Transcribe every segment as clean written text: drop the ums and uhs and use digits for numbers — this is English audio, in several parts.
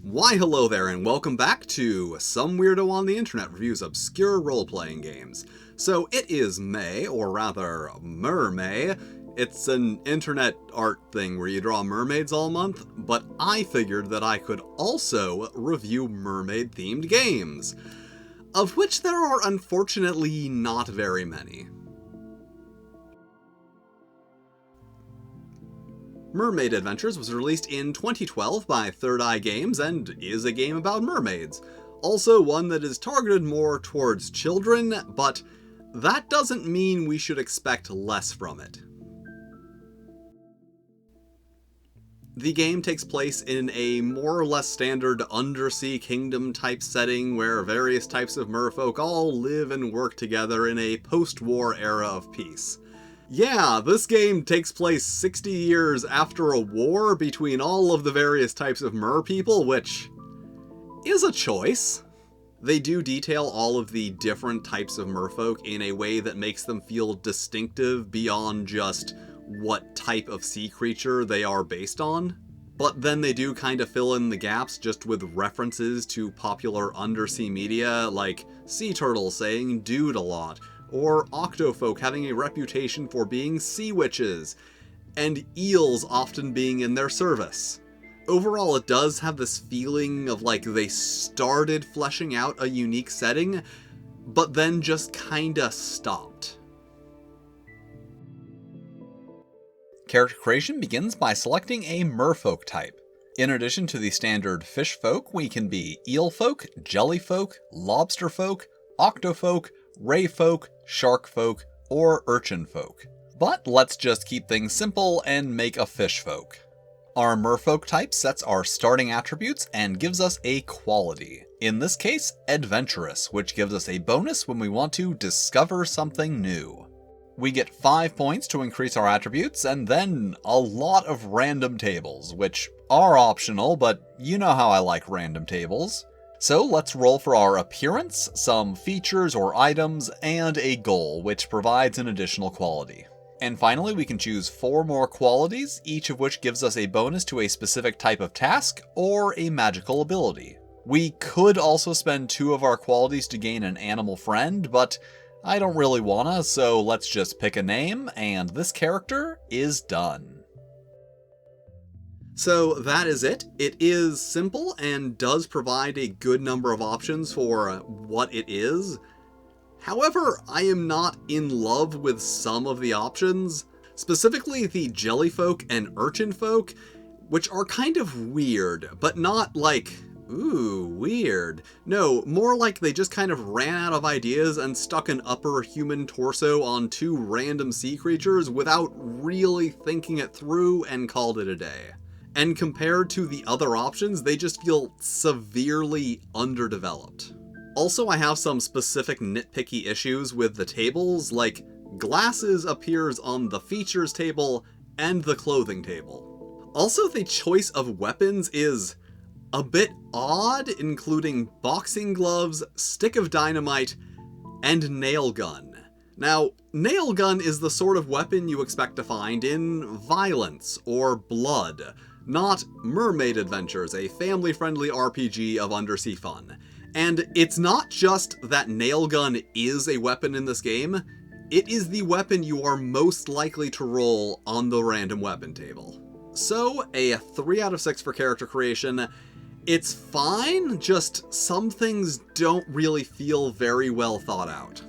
Why hello there and welcome back to Some Weirdo on the Internet Reviews Obscure Role-Playing Games. So it is May, or rather Mermay. It's an internet art thing where you draw mermaids all month, but I figured that I could also review mermaid-themed games, of which there are unfortunately not very many. Mermaid Adventures was released in 2012 by Third Eye Games and is a game about mermaids. Also one that is targeted more towards children, but that doesn't mean we should expect less from it. The game takes place in a more or less standard undersea kingdom type setting where various types of merfolk all live and work together in a post-war era of peace. Yeah, this game takes place 60 years after a war between all of the various types of merpeople, which is a choice. They do detail all of the different types of merfolk in a way that makes them feel distinctive beyond just what type of sea creature they are based on. But then they do kind of fill in the gaps just with references to popular undersea media, like sea turtles saying dude a lot, or octofolk having a reputation for being sea witches, and eels often being in their service. Overall, it does have this feeling of like they started fleshing out a unique setting, but then just kinda stopped. Character creation begins by selecting a merfolk type. In addition to the standard fish folk, we can be eel folk, jelly folk, lobster folk, octofolk, ray folk, shark folk, or urchin folk. But let's just keep things simple and make a fish folk. Our merfolk type sets our starting attributes and gives us a quality. In this case, adventurous, which gives us a bonus when we want to discover something new. We get 5 points to increase our attributes, and then a lot of random tables, which are optional, but you know how I like random tables. So let's roll for our appearance, some features or items, and a goal, which provides an additional quality. And finally, we can choose 4 more qualities, each of which gives us a bonus to a specific type of task or a magical ability. We could also spend 2 of our qualities to gain an animal friend, but I don't really wanna, so let's just pick a name, and this character is done. So that is it. It is simple and does provide a good number of options for what it is. However, I am not in love with some of the options, specifically the jellyfolk and urchin folk, which are kind of weird, but not like, ooh, weird. No, more like they just kind of ran out of ideas and stuck an upper human torso on 2 random sea creatures without really thinking it through and called it a day. And compared to the other options, they just feel severely underdeveloped. Also, I have some specific nitpicky issues with the tables, like glasses appears on the features table and the clothing table. Also, the choice of weapons is a bit odd, including boxing gloves, stick of dynamite, and nail gun. Now, nail gun is the sort of weapon you expect to find in Violence or Blood, not Mermaid Adventures, a family-friendly RPG of undersea fun. And it's not just that nail gun is a weapon in this game, it is the weapon you are most likely to roll on the random weapon table. So, a 3 out of 6 for character creation. It's fine, just some things don't really feel very well thought out.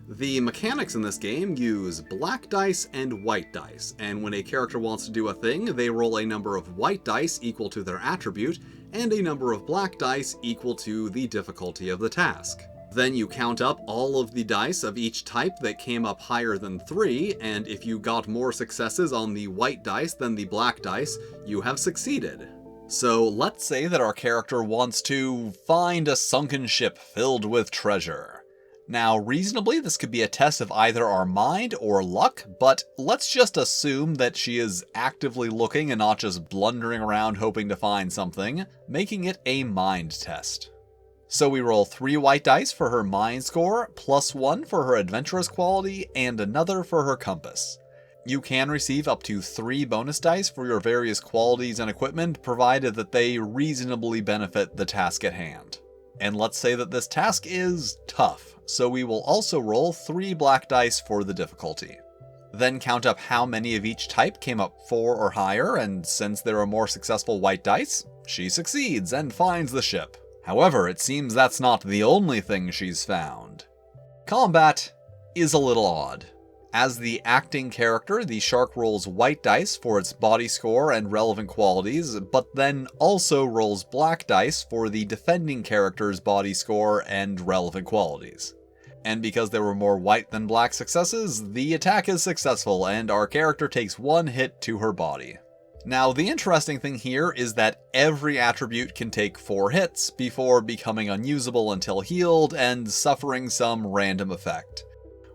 The mechanics in this game use black dice and white dice, and when a character wants to do a thing, they roll a number of white dice equal to their attribute, and a number of black dice equal to the difficulty of the task. Then you count up all of the dice of each type that came up higher than 3, and if you got more successes on the white dice than the black dice, you have succeeded. So let's say that our character wants to find a sunken ship filled with treasure. Now, reasonably, this could be a test of either our mind or luck, but let's just assume that she is actively looking and not just blundering around hoping to find something, making it a mind test. So we roll 3 white dice for her mind score, plus 1 for her adventurous quality, and another for her compass. You can receive up to 3 bonus dice for your various qualities and equipment, provided that they reasonably benefit the task at hand. And let's say that this task is tough, so we will also roll 3 black dice for the difficulty. Then count up how many of each type came up 4 or higher, and since there are more successful white dice, she succeeds and finds the ship. However, it seems that's not the only thing she's found. Combat is a little odd. As the acting character, the shark rolls white dice for its body score and relevant qualities, but then also rolls black dice for the defending character's body score and relevant qualities. And because there were more white than black successes, the attack is successful and our character takes 1 hit to her body. Now, the interesting thing here is that every attribute can take 4 hits before becoming unusable until healed and suffering some random effect.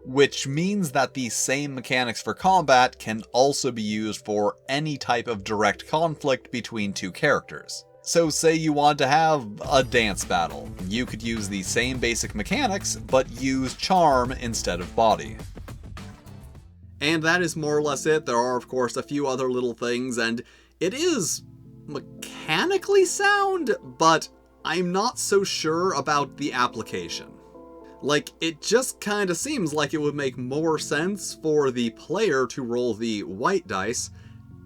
Which means that the same mechanics for combat can also be used for any type of direct conflict between 2 characters. So say you want to have a dance battle. You could use the same basic mechanics, but use charm instead of body. And that is more or less it. There are, of course, a few other little things, and it is mechanically sound, but I'm not so sure about the application. Like, it just kinda seems like it would make more sense for the player to roll the white dice,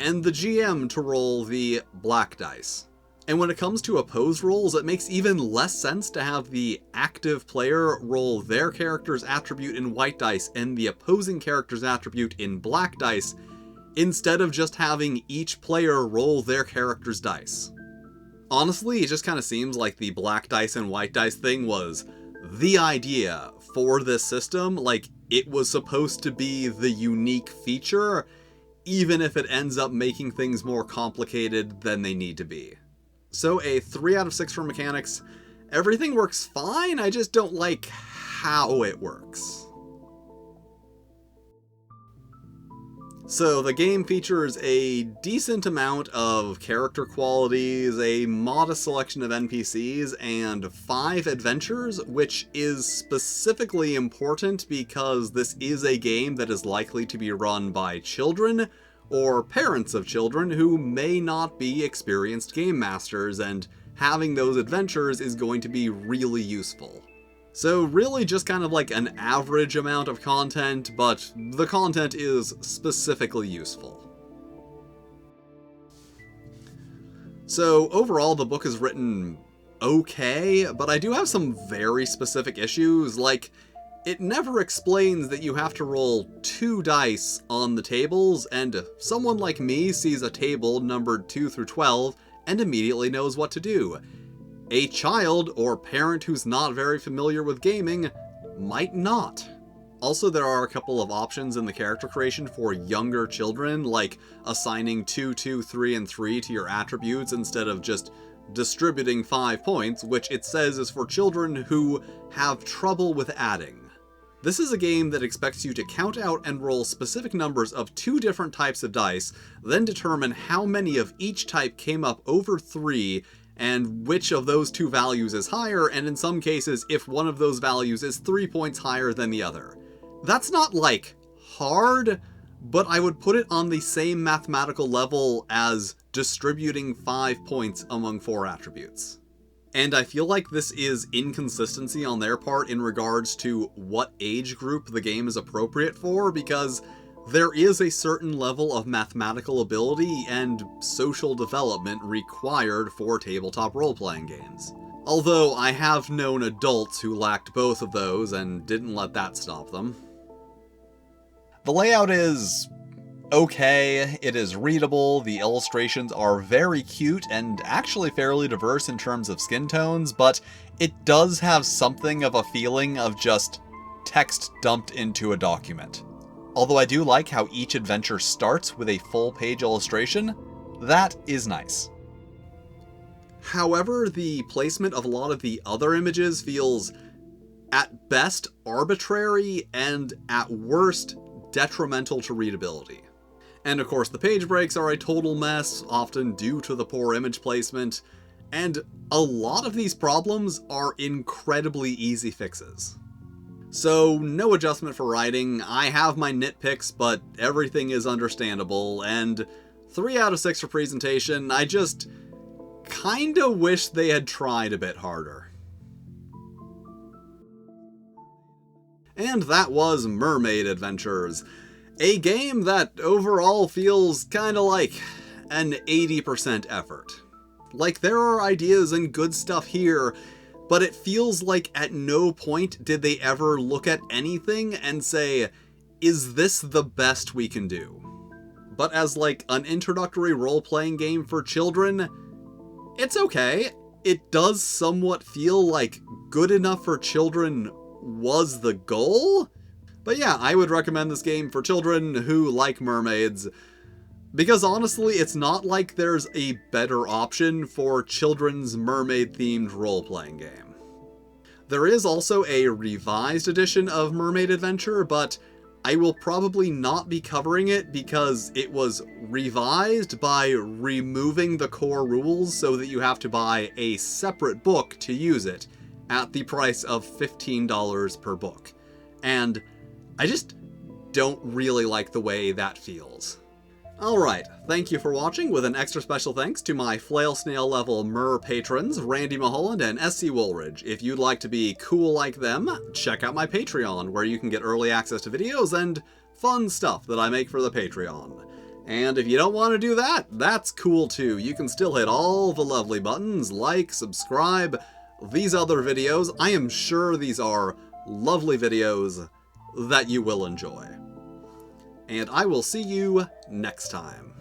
and the GM to roll the black dice. And when it comes to opposed rolls, it makes even less sense to have the active player roll their character's attribute in white dice and the opposing character's attribute in black dice, instead of just having each player roll their character's dice. Honestly, it just kinda seems like the black dice and white dice thing was the idea for this system. Like, it was supposed to be the unique feature, even if it ends up making things more complicated than they need to be. So a 3 out of 6 for mechanics. Everything works fine, I just don't like how it works. So the game features a decent amount of character qualities, a modest selection of NPCs, and 5 adventures, which is specifically important because this is a game that is likely to be run by children, or parents of children who may not be experienced game masters, and having those adventures is going to be really useful. So really just kind of like an average amount of content, but the content is specifically useful. So overall, the book is written okay, but I do have some very specific issues, like it never explains that you have to roll 2 dice on the tables, and someone like me sees a table numbered 2 through 12 and immediately knows what to do. A child or parent who's not very familiar with gaming might not. Also, there are a couple of options in the character creation for younger children, like assigning 2, 2, 3, and 3 to your attributes instead of just distributing 5 points, which it says is for children who have trouble with adding. This is a game that expects you to count out and roll specific numbers of 2 different types of dice, then determine how many of each type came up over 3, and which of those 2 values is higher, and in some cases, if one of those values is 3 points higher than the other. That's not, like, hard, but I would put it on the same mathematical level as distributing 5 points among 4 attributes. And I feel like this is inconsistency on their part in regards to what age group the game is appropriate for, because there is a certain level of mathematical ability and social development required for tabletop role-playing games. Although I have known adults who lacked both of those and didn't let that stop them. The layout is okay, it is readable, the illustrations are very cute and actually fairly diverse in terms of skin tones, but it does have something of a feeling of just text dumped into a document. Although I do like how each adventure starts with a full-page illustration, that is nice. However, the placement of a lot of the other images feels, at best, arbitrary, and at worst, detrimental to readability. And of course, the page breaks are a total mess, often due to the poor image placement, and a lot of these problems are incredibly easy fixes. So no adjustment for writing. I have my nitpicks, but everything is understandable, and 3 out of 6 for presentation. I just kinda wish they had tried a bit harder. And that was Mermaid Adventures, a game that overall feels kinda like an 80% effort. Like, there are ideas and good stuff here, but it feels like at no point did they ever look at anything and say, is this the best we can do? But as like an introductory role-playing game for children, it's okay. It does somewhat feel like good enough for children was the goal. But yeah, I would recommend this game for children who like mermaids, because honestly, it's not like there's a better option for children's mermaid-themed role-playing game. There is also a revised edition of Mermaid Adventure, but I will probably not be covering it because it was revised by removing the core rules so that you have to buy a separate book to use it at the price of $15 per book. And I just don't really like the way that feels. Alright, thank you for watching, with an extra special thanks to my Flail Snail level Mer patrons, Randy Mulholland and SC Woolridge. If you'd like to be cool like them, check out my Patreon, where you can get early access to videos and fun stuff that I make for the Patreon. And if you don't want to do that, that's cool too. You can still hit all the lovely buttons, like, subscribe, these other videos. I am sure these are lovely videos that you will enjoy. And I will see you next time.